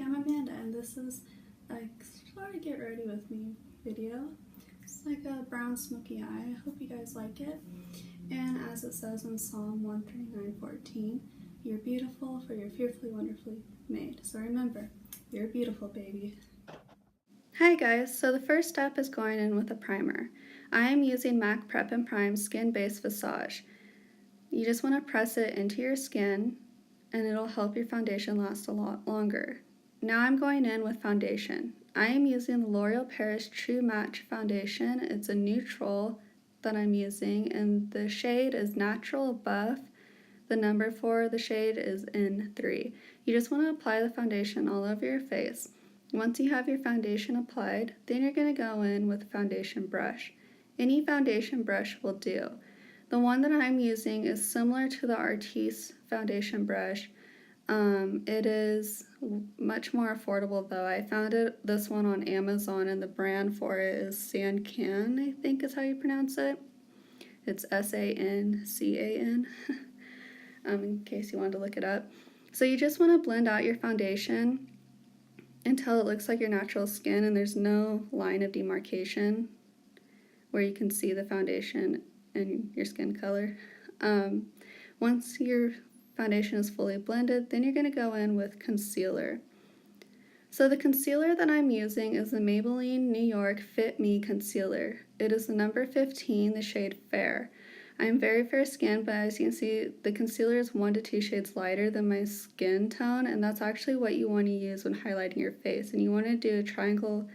I'm Amanda, and this is a sort of get ready with me video. It's like a brown smoky eye. I hope you guys like it. And as it says in Psalm 139:14, you're beautiful, for you're fearfully, wonderfully made. So remember, you're beautiful, baby. Hi guys, so the first step is going in with a primer. I am using MAC Prep and Prime Skin Based Visage. You just want to press it into your skin and it'll help your foundation last a lot longer. Now I'm going in with foundation. I am using the L'Oreal Paris True Match Foundation. It's a neutral that I'm using, and the shade is Natural Buff. The number for the shade is N3. You just want to apply the foundation all over your face. Once you have your foundation applied, then you're going to go in with a foundation brush. Any foundation brush will do. The one that I'm using is similar to the Artis foundation brush. It is much more affordable though. I found this one on Amazon, and the brand for it is Sancan, I think is how you pronounce it. It's S-A-N-C-A-N, in case you wanted to look it up. So you just want to blend out your foundation until it looks like your natural skin and there's no line of demarcation where you can see the foundation and your skin color. Once your foundation is fully blended, then you're going to go in with concealer. So the concealer that I'm using is the Maybelline New York Fit Me Concealer. It is the number 15, the shade Fair. I'm very fair skinned, but as you can see, the concealer is 1 to 2 shades lighter than my skin tone, and that's actually what you want to use when highlighting your face. And you want to do a triangle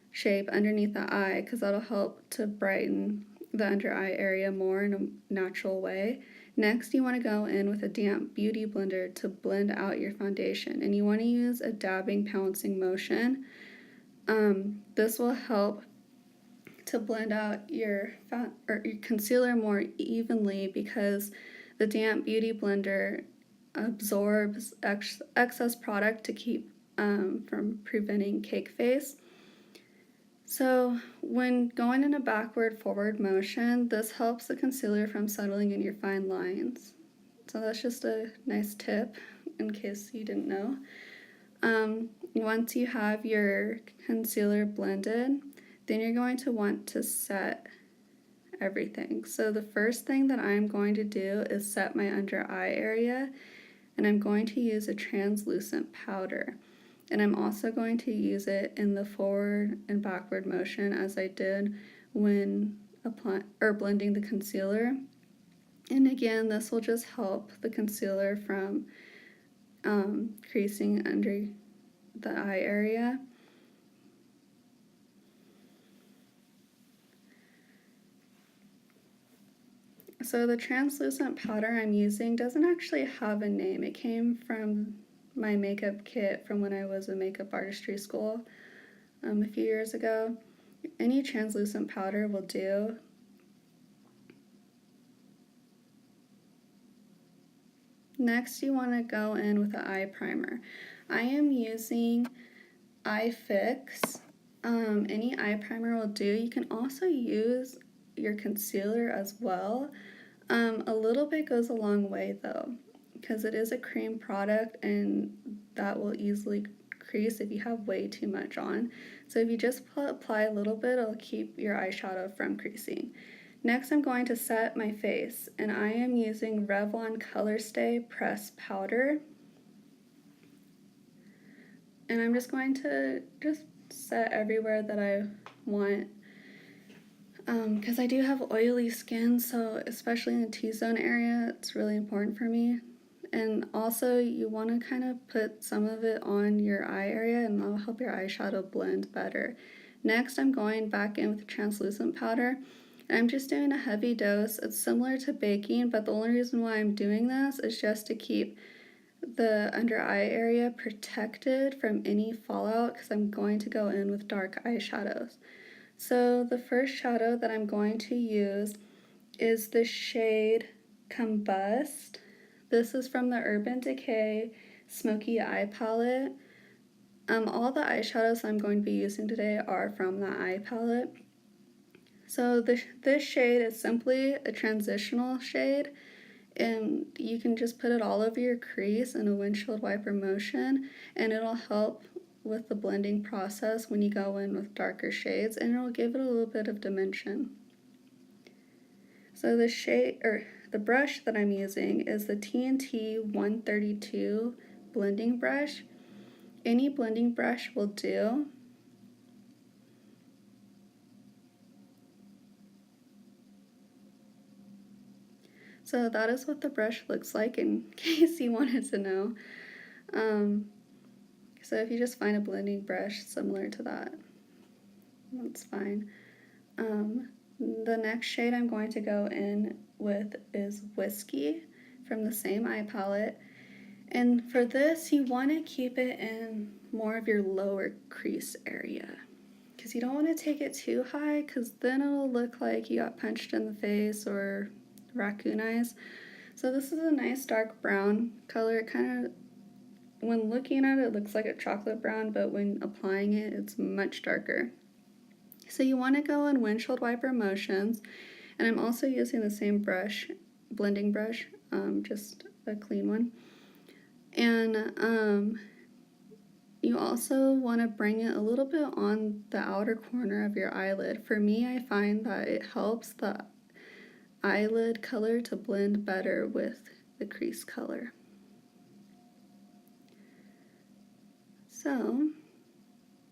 shape underneath the eye because that'll help to brighten the under eye area more in a natural way. Next, you want to go in with a damp beauty blender to blend out your foundation, and you want to use a dabbing, pouncing motion. This will help to blend out your concealer more evenly because the damp beauty blender absorbs excess product to keep from preventing cake face. So when going in a backward-forward motion, this helps the concealer from settling in your fine lines. So that's just a nice tip in case you didn't know. Once you have your concealer blended, then you're going to want to set everything. So the first thing that I'm going to do is set my under eye area, and I'm going to use a translucent powder. And I'm also going to use it in the forward and backward motion as I did when blending the concealer. And again, this will just help the concealer from creasing under the eye area. So the translucent powder I'm using doesn't actually have a name. It came from my makeup kit from when I was in makeup artistry school a few years ago. Any translucent powder will do. Next, you want to go in with an eye primer. I am using Eye Fix. Any eye primer will do. You can also use your concealer as well. A little bit goes a long way though, because it is a cream product and that will easily crease if you have way too much on. So if you just apply a little bit, it'll keep your eyeshadow from creasing. Next, I'm going to set my face, and I am using Revlon ColorStay Press Powder. And I'm just going to set everywhere that I want. Because I do have oily skin, so especially in the T-zone area, it's really important for me. And also, you want to kind of put some of it on your eye area, and that'll help your eyeshadow blend better. Next, I'm going back in with the translucent powder, and I'm just doing a heavy dose. It's similar to baking, but the only reason why I'm doing this is just to keep the under eye area protected from any fallout, because I'm going to go in with dark eyeshadows. So the first shadow that I'm going to use is the shade Combust. This is from the Urban Decay Smoky Eye Palette. All the eyeshadows I'm going to be using today are from the eye palette. So this shade is simply a transitional shade. and you can just put it all over your crease in a windshield wiper motion, and it'll help with the blending process when you go in with darker shades, and it'll give it a little bit of dimension. So the shade, or the brush that I'm using is the TNT 132 blending brush. Any blending brush will do. So that is what the brush looks like, in case you wanted to know. So if you just find a blending brush similar to that, that's fine. The next shade I'm going to go in with is Whiskey from the same eye palette. And for this, you want to keep it in more of your lower crease area, because you don't want to take it too high, because then it'll look like you got punched in the face or raccoon eyes. So this is a nice dark brown color. It kind of, when looking at it, it looks like a chocolate brown, but when applying it, it's much darker. So you want to go in windshield wiper motions, and I'm also using the same brush, blending brush, just a clean one. And you also want to bring it a little bit on the outer corner of your eyelid. For me, I find that it helps the eyelid color to blend better with the crease color. So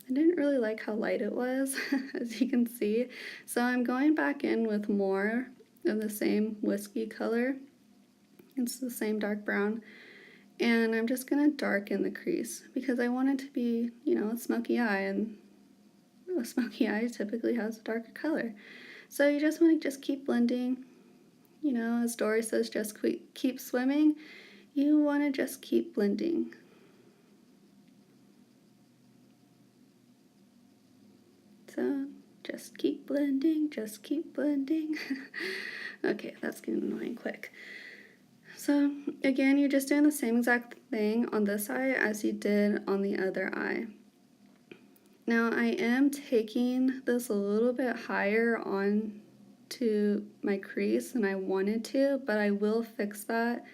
I didn't really like how light it was, as you can see. So I'm going back in with more of the same whiskey color. It's the same dark brown. And I'm just going to darken the crease, because I want it to be, you know, a smoky eye, and a smoky eye typically has a darker color. So you just want to just keep blending. You know, as Dory says, just keep swimming. You want to just keep blending. So just keep blending, just keep blending. Okay, that's getting annoying quick. So again, you're just doing the same exact thing on this eye as you did on the other eye. Now I am taking this a little bit higher on to my crease than I wanted to, but I will fix that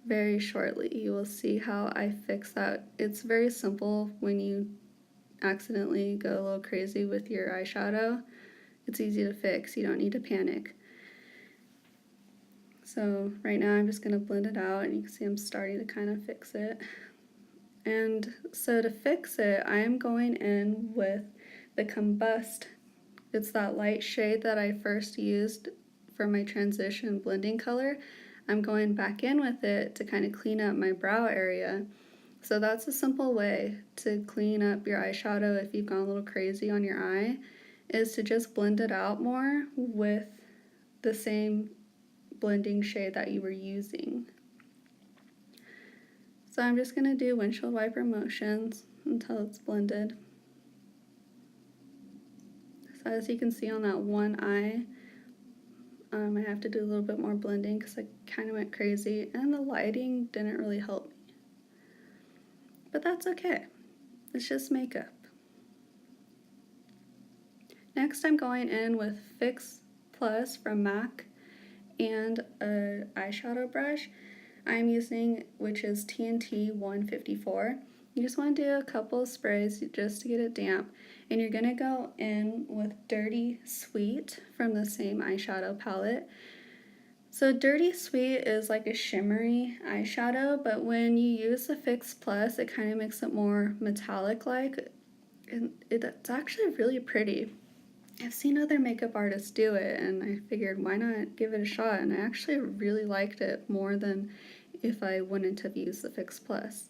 very shortly. You will see how I fix that. It's very simple when you accidentally go a little crazy with your eyeshadow. It's easy to fix, you don't need to panic. So right now I'm just going to blend it out, and you can see I'm starting to kind of fix it. And so to fix it, I am going in with the Combust. It's that light shade that I first used for my transition blending color. I'm going back in with it to kind of clean up my brow area. So that's a simple way to clean up your eyeshadow if you've gone a little crazy on your eye, is to just blend it out more with the same blending shade that you were using. So I'm just going to do windshield wiper motions until it's blended. So as you can see on that one eye, I have to do a little bit more blending because I kind of went crazy, and the lighting didn't really help me. But that's okay. It's just makeup. Next, I'm going in with Fix Plus from MAC and an eyeshadow brush I'm using, which is TNT 154. You just want to do a couple of sprays just to get it damp, and you're going to go in with Dirty Sweet from the same eyeshadow palette. So Dirty Sweet is like a shimmery eyeshadow, but when you use the Fix Plus, it kind of makes it more metallic-like, and it's actually really pretty. I've seen other makeup artists do it, and I figured why not give it a shot, and I actually really liked it more than if I wouldn't have used the Fix Plus.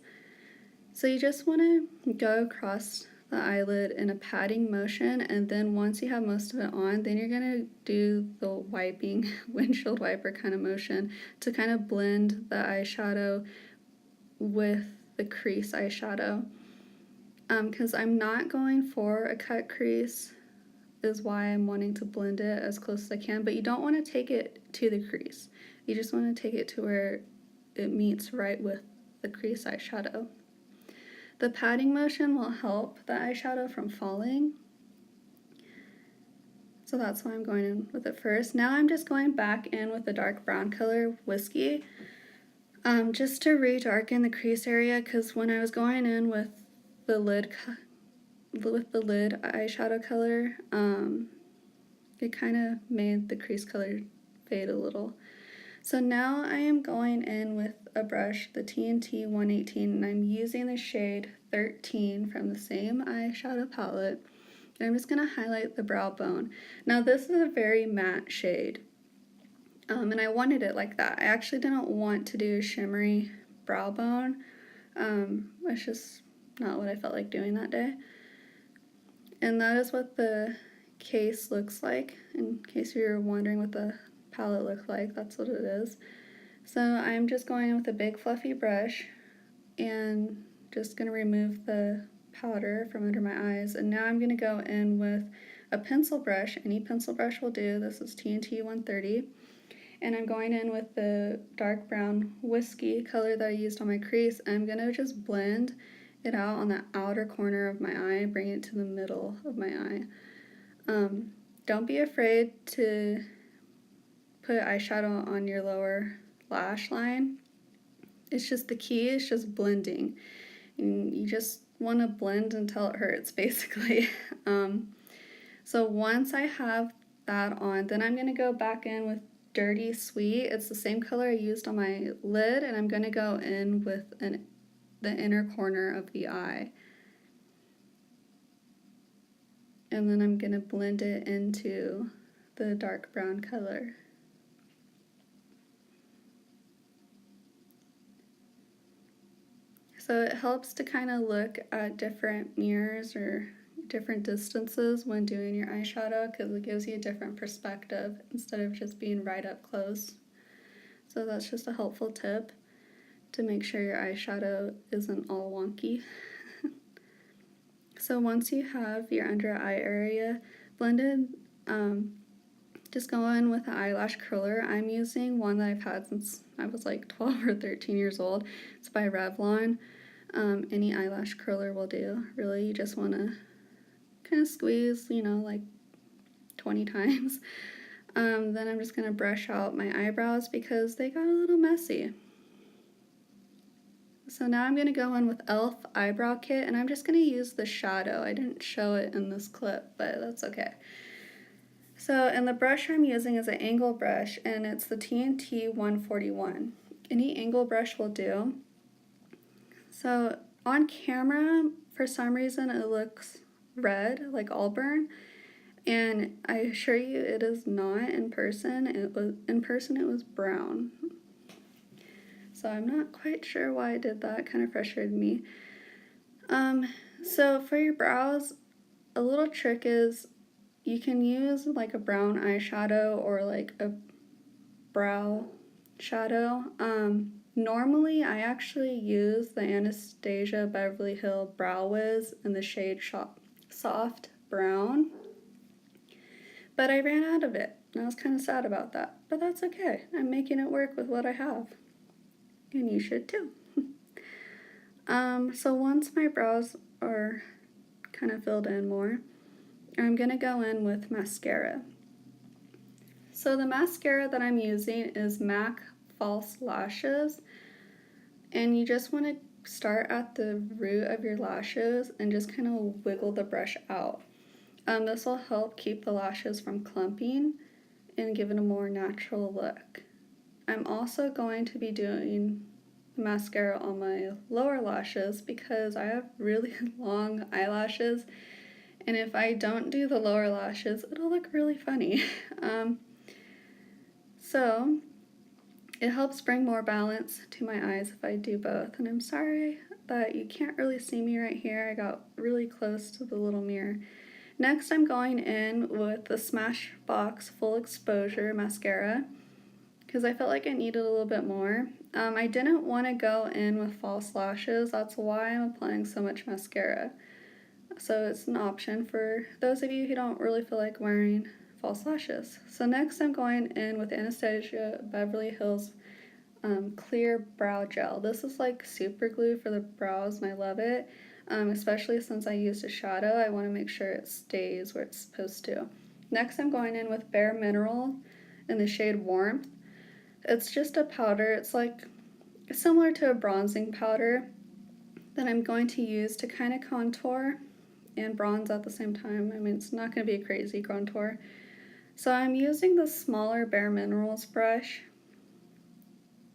So you just want to go across the eyelid in a patting motion, and then once you have most of it on, then you're going to do the wiping, windshield wiper kind of motion to kind of blend the eyeshadow with the crease eyeshadow. Because I'm not going for a cut crease is why I'm wanting to blend it as close as I can, but you don't want to take it to the crease. You just want to take it to where it meets right with the crease eyeshadow. The patting motion will help the eyeshadow from falling. So that's why I'm going in with it first. Now I'm just going back in with the dark brown color, Whiskey, just to re-darken the crease area, because when I was going in with the lid eyeshadow color, it kind of made the crease color fade a little. So now I am going in with a brush, the TNT 118, and I'm using the shade 13 from the same eyeshadow palette. And I'm just going to highlight the brow bone. Now this is a very matte shade, and I wanted it like that. I actually didn't want to do a shimmery brow bone. It's just not what I felt like doing that day. And that is what the case looks like. In case you're wondering what the palette looks like, that's what it is. So I'm just going in with a big fluffy brush and just going to remove the powder from under my eyes. And now I'm going to go in with a pencil brush. Any pencil brush will do. This is TNT 130. And I'm going in with the dark brown Whiskey color that I used on my crease. I'm going to just blend it out on the outer corner of my eye, bring it to the middle of my eye. Don't be afraid to put eyeshadow on your lower lash line. It's just the key is just blending. And you just want to blend until it hurts, basically. So once I have that on, then I'm going to go back in with Dirty Sweet. It's the same color I used on my lid, and I'm going to go in with the inner corner of the eye. And then I'm going to blend it into the dark brown color. So it helps to kind of look at different mirrors or different distances when doing your eyeshadow, because it gives you a different perspective instead of just being right up close. So that's just a helpful tip to make sure your eyeshadow isn't all wonky. So once you have your under eye area blended, just go in with an eyelash curler. I'm using one that I've had since I was like 12 or 13 years old. It's by Revlon. Any eyelash curler will do. Really, you just want to kind of squeeze, like 20 times. Then I'm just going to brush out my eyebrows because they got a little messy. So now I'm going to go in with e.l.f. Eyebrow Kit, and I'm just going to use the shadow. I didn't show it in this clip, but that's okay. So, and the brush I'm using is an angle brush, and it's the TNT 141. Any angle brush will do. So on camera, for some reason, it looks red, like Auburn, and I assure you it is not in person. It was brown. So I'm not quite sure why I did that. It kind of frustrated me. So for your brows, a little trick is you can use like a brown eyeshadow or like a brow shadow. Normally I actually use the Anastasia Beverly Hills Brow Wiz in the shade Soft Brown, but I ran out of it, and I was kind of sad about that, but that's okay. I'm making it work with what I have, and you should too. So once my brows are kind of filled in more, I'm going to go in with mascara. So the mascara that I'm using is MAC False Lashes, and you just want to start at the root of your lashes and just kind of wiggle the brush out. This will help keep the lashes from clumping and give it a more natural look. I'm also going to be doing mascara on my lower lashes because I have really long eyelashes, and if I don't do the lower lashes, it'll look really funny. So it helps bring more balance to my eyes if I do both, and I'm sorry that you can't really see me right here. I got really close to the little mirror. Next, I'm going in with the Smashbox Full Exposure Mascara because I felt like I needed a little bit more. I didn't want to go in with false lashes. That's why I'm applying so much mascara. So it's an option for those of you who don't really feel like wearing false lashes. So next I'm going in with Anastasia Beverly Hills Clear Brow Gel. This is like super glue for the brows, and I love it. Especially since I used a shadow, I want to make sure it stays where it's supposed to. Next, I'm going in with Bare Mineral in the shade Warmth. It's just a powder. It's like similar to a bronzing powder that I'm going to use to kind of contour and bronze at the same time. I mean, it's not going to be a crazy contour. So I'm using the smaller Bare Minerals brush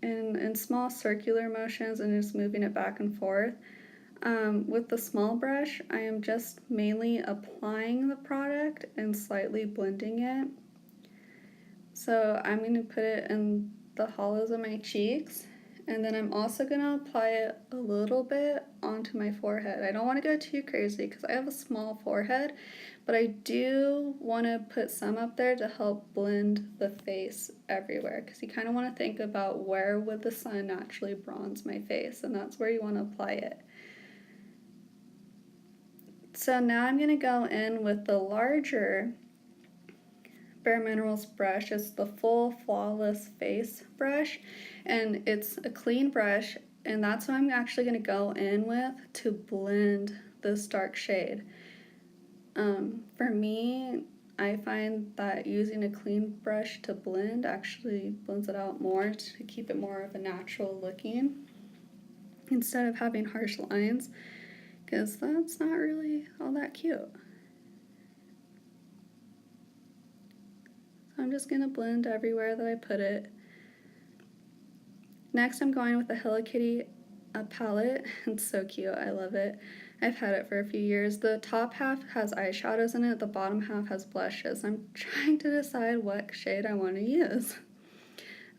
in small circular motions and just moving it back and forth. With the small brush, I am just mainly applying the product and slightly blending it. So I'm going to put it in the hollows of my cheeks, and then I'm also going to apply it a little bit onto my forehead. I don't want to go too crazy because I have a small forehead, but I do want to put some up there to help blend the face everywhere, because you kind of want to think about where would the sun naturally bronze my face, and that's where you want to apply it. So now I'm going to go in with the larger Bare Minerals brush. It's the full Flawless Face brush, and it's a clean brush, and that's what I'm actually going to go in with to blend this dark shade. For me, I find that using a clean brush to blend actually blends it out more to keep it more of a natural looking instead of having harsh lines, because that's not really all that cute. So I'm just going to blend everywhere that I put it. Next, I'm going with the Hello Kitty palette. It's so cute. I love it. I've had it for a few years. The top half has eyeshadows in it. The bottom half has blushes. I'm trying to decide what shade I want to use.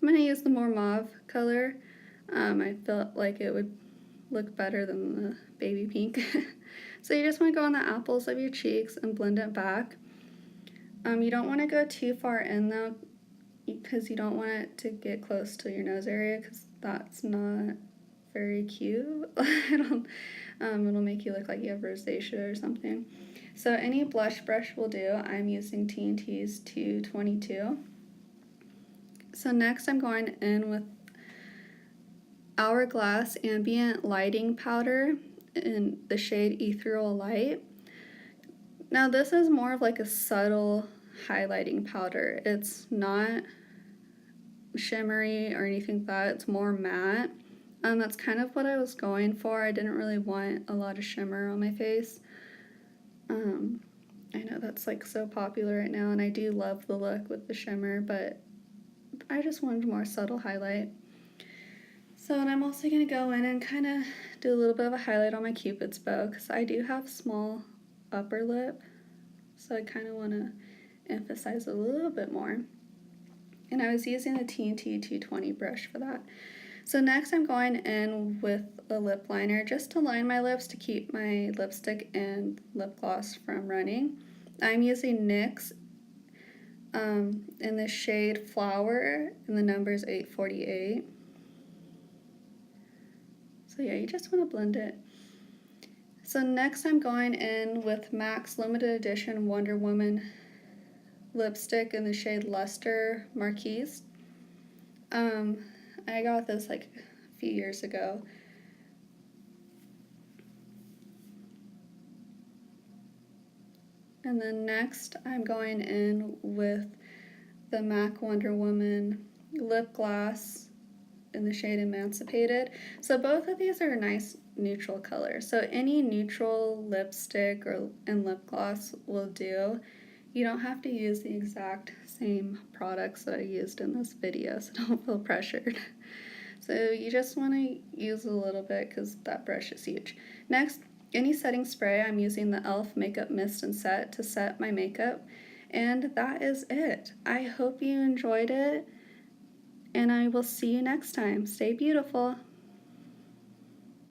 I'm going to use the more mauve color. I felt like it would look better than the baby pink. So you just want to go on the apples of your cheeks and blend it back. You don't want to go too far in though, because you don't want it to get close to your nose area, because that's not very cute. It'll make you look like you have rosacea or something. So any blush brush will do. I'm using T&T's 222. So next I'm going in with Hourglass Ambient Lighting Powder in the shade Ethereal Light. Now this is more of like a subtle highlighting powder. It's not shimmery or anything like that. It's more matte. That's kind of what I was going for. I didn't really want a lot of shimmer on my face. I know that's like so popular right now, and I do love the look with the shimmer, but I just wanted more subtle highlight. So, and I'm also going to go in and kind of do a little bit of a highlight on my Cupid's bow, because I do have small upper lip, so I kind of want to emphasize a little bit more. And I was using the T&T 220 brush for that. So next I'm going in with a lip liner just to line my lips to keep my lipstick and lip gloss from running. I'm using NYX in the shade Flower, and the number is 848. So yeah, you just want to blend it. So next I'm going in with MAC's limited edition Wonder Woman lipstick in the shade Lustre Marquise. I got this like a few years ago. And then next I'm going in with the MAC Wonder Woman lip gloss in the shade Emancipated. So both of these are nice neutral colors. So any neutral lipstick and lip gloss will do. You don't have to use the exact same products that I used in this video, so don't feel pressured. So you just want to use a little bit because that brush is huge. Next, any setting spray, I'm using the e.l.f. Makeup Mist and Set to set my makeup. And that is it. I hope you enjoyed it, and I will see you next time. Stay beautiful.